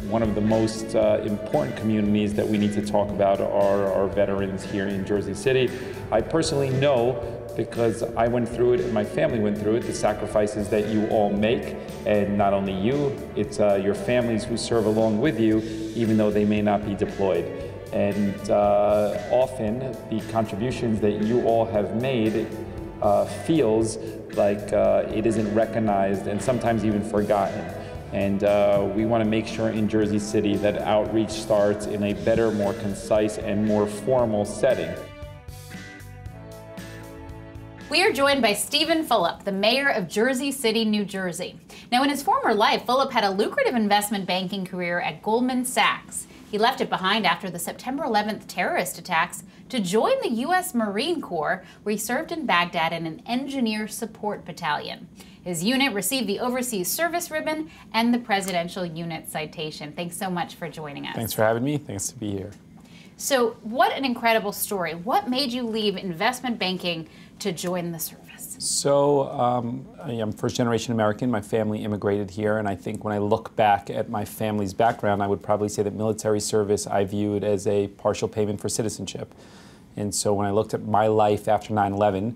One of the most important communities that we need to talk about are our veterans here in Jersey City. I personally know, because I went through it and my family went through it, the sacrifices that you all make, and not only you, it's your families who serve along with you, even though they may not be deployed. And often the contributions that you all have made feels like it isn't recognized and sometimes even forgotten. And we want to make sure in Jersey City that outreach starts in a better, more concise, and more formal setting. We are joined by Stephen Fulop, the mayor of Jersey City, New Jersey. Now, in his former life, Fulop had a lucrative investment banking career at Goldman Sachs. He left it behind after the September 11th terrorist attacks to join the U.S. Marine Corps, where he served in Baghdad in an engineer support battalion. His unit received the Overseas Service Ribbon and the Presidential Unit Citation. Thanks so much for joining us. Thanks for having me. Thanks to be here. So, what an incredible story. What made you leave investment banking to join the service? So, I'm first-generation American. My family immigrated here, and I think when I look back at my family's background, I would probably say that military service I viewed as a partial payment for citizenship. And so when I looked at my life after 9/11,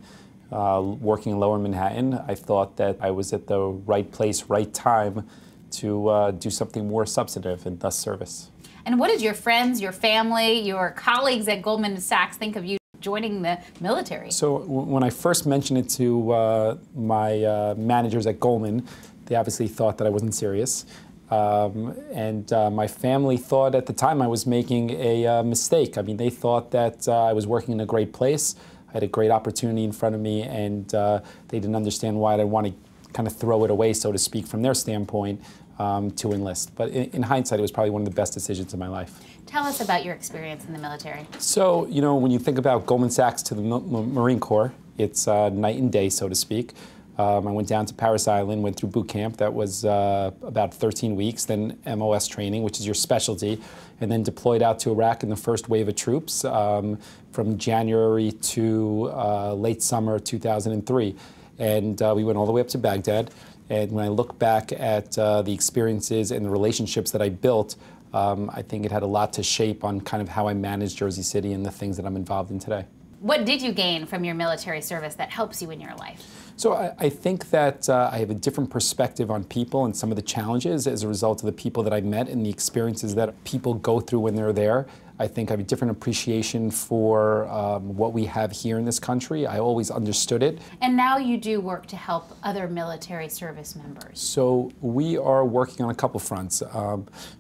working in Lower Manhattan, I thought that I was at the right place, right time to do something more substantive, and thus service. And what did your friends, your family, your colleagues at Goldman Sachs think of you joining the military? So when I first mentioned it to my managers at Goldman, they obviously thought that I wasn't serious. My family thought at the time I was making a mistake. I mean, they thought that I was working in a great place. I had a great opportunity in front of me, and they didn't understand why I'd want to kind of throw it away, so to speak, from their standpoint, to enlist. But in hindsight, it was probably one of the best decisions of my life. Tell us about your experience in the military. So, you know, when you think about Goldman Sachs to the Marine Corps, it's night and day, so to speak. I went down to Paris Island, went through boot camp. That was about 13 weeks, then MOS training, which is your specialty, and then deployed out to Iraq in the first wave of troops from January to late summer 2003. And we went all the way up to Baghdad. And when I look back at the experiences and the relationships that I built, I think it had a lot to shape on kind of how I manage Jersey City and the things that I'm involved in today. What did you gain from your military service that helps you in your life? So I think that I have a different perspective on people and some of the challenges as a result of the people that I met and the experiences that people go through when they're there. I think I have a different appreciation for what we have here in this country. I always understood it. And now you do work to help other military service members. So we are working on a couple fronts.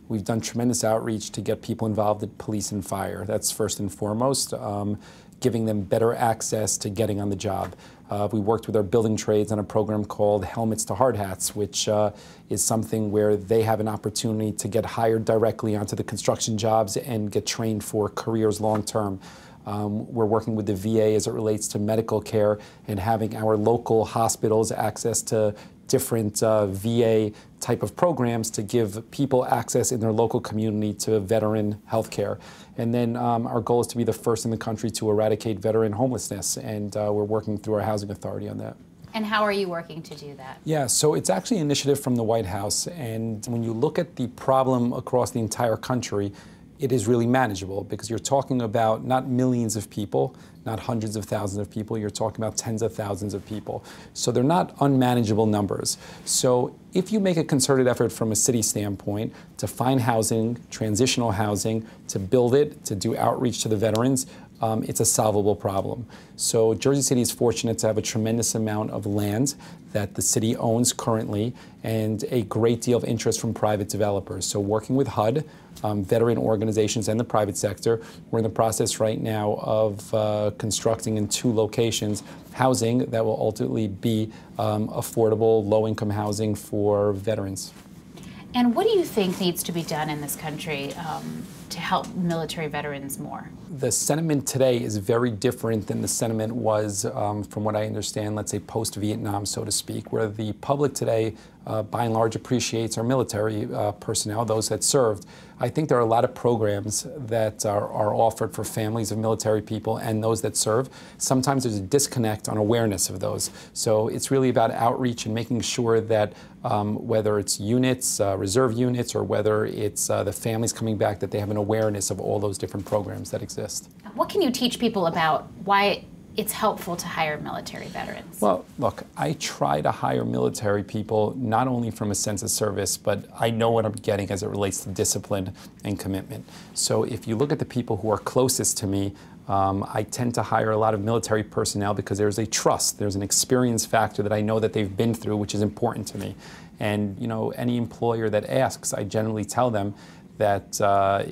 We've done tremendous outreach to get people involved in police and fire. That's first and foremost, giving them better access to getting on the job. We worked with our building trades on a program called Helmets to Hard Hats, which is something where they have an opportunity to get hired directly onto the construction jobs and get trained for careers long term. We're working with the VA as it relates to medical care and having our local hospitals access to different VA type of programs to give people access in their local community to veteran health care. And then our goal is to be the first in the country to eradicate veteran homelessness, and we're working through our housing authority on that. And how are you working to do that? Yeah, so it's actually an initiative from the White House, and when you look at the problem across the entire country, it is really manageable because you're talking about not millions of people, not hundreds of thousands of people, you're talking about tens of thousands of people. So they're not unmanageable numbers. So if you make a concerted effort from a city standpoint to find housing, transitional housing, to build it, to do outreach to the veterans, it's a solvable problem. So Jersey City is fortunate to have a tremendous amount of land that the city owns currently and a great deal of interest from private developers. So working with HUD, veteran organizations and the private sector, we're in the process right now of constructing in 2 locations housing that will ultimately be affordable, low-income housing for veterans. And what do you think needs to be done in this country to help military veterans more? The sentiment today is very different than the sentiment was, from what I understand, let's say post-Vietnam, so to speak, where the public today by and large appreciates our military personnel, those that served. I think there are a lot of programs that are offered for families of military people and those that serve. Sometimes there's a disconnect on awareness of those. So it's really about outreach and making sure that whether it's units, reserve units, or whether it's the families coming back, that they have an awareness of all those different programs that exist. What can you teach people about why it's helpful to hire military veterans? Well, look, I try to hire military people not only from a sense of service, but I know what I'm getting as it relates to discipline and commitment. So if you look at the people who are closest to me, I tend to hire a lot of military personnel because there's a trust, there's an experience factor that I know that they've been through, which is important to me. And you know, any employer that asks, I generally tell them that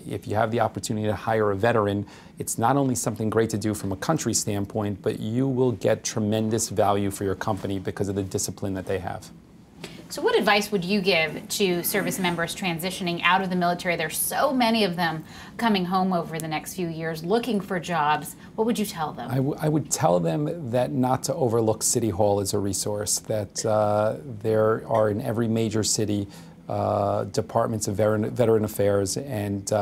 if you have the opportunity to hire a veteran, it's not only something great to do from a country standpoint, but you will get tremendous value for your company because of the discipline that they have. So what advice would you give to service members transitioning out of the military? There's so many of them coming home over the next few years looking for jobs. What would you tell them? I would tell them that not to overlook City Hall as a resource, that there are in every major city departments of veteran affairs, and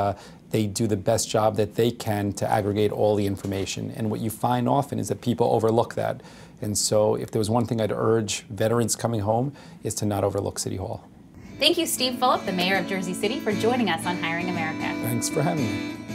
they do the best job that they can to aggregate all the information. And what you find often is that people overlook that. And so if there was one thing I'd urge veterans coming home, is to not overlook City Hall. Thank you, Steve Fulop, the mayor of Jersey City, for joining us on Hiring America. Thanks for having me.